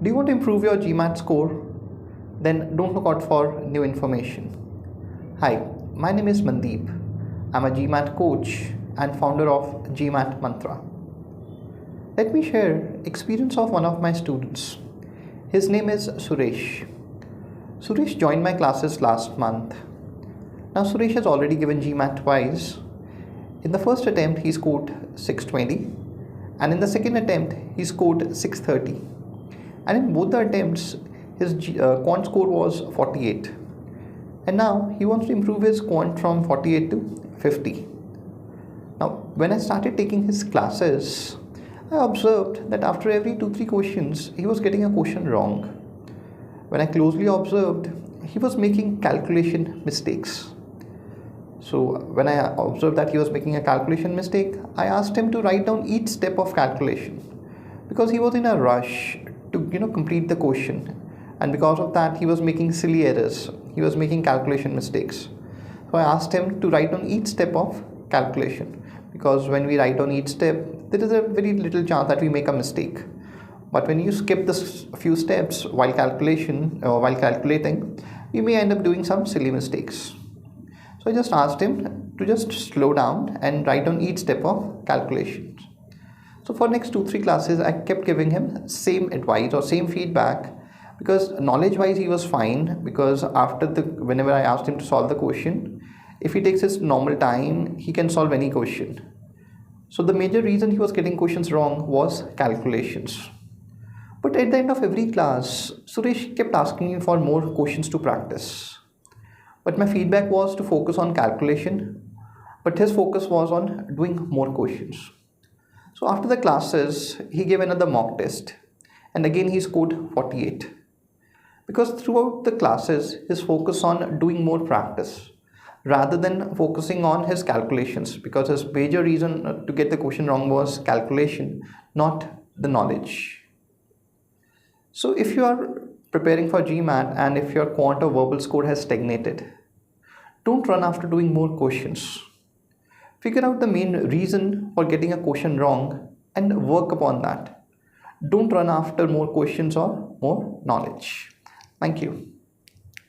Do you want to improve your GMAT score? Then don't look out for new information. Hi, my name is Mandeep. I'm a GMAT coach and founder of GMAT Mantra. Let me share experience of one of my students. His name is Suresh. Suresh joined my classes last month. Now Suresh has already given GMAT twice. In the first attempt he scored 620 and in the second attempt he scored 630. And in both the attempts his quant score was 48. And now he wants to improve his quant from 48 to 50. Now when I started taking his classes, I observed that after every 2-3 questions he was getting a question wrong. When I closely observed, he was making calculation mistakes. So when I observed that he was making a calculation mistake, I asked him to write down each step of calculation because he was in a rush to complete the question, and because of that he was making silly errors. He was making calculation mistakes. So I asked him to write down each step of calculation, because when we write down each step there is a very little chance that we make a mistake. But when you skip this few steps while calculating, you may end up doing some silly mistakes. So I just asked him to just slow down and write down each step of calculations. So for next 2-3 classes, I kept giving him same advice or same feedback, because knowledge-wise he was fine. Because whenever I asked him to solve the question, if he takes his normal time, he can solve any question. So the major reason he was getting questions wrong was calculations. But at the end of every class, Suresh kept asking me for more questions to practice. But my feedback was to focus on calculation, but his focus was on doing more questions. So after the classes, he gave another mock test, and again he scored 48. Because throughout the classes, his focus on doing more practice rather than focusing on his calculations, because his major reason to get the question wrong was calculation, not the knowledge. So if you are preparing for GMAT and if your quant or verbal score has stagnated, don't run after doing more questions. Figure out the main reason for getting a question wrong and work upon that. Don't run after more questions or more knowledge. Thank you.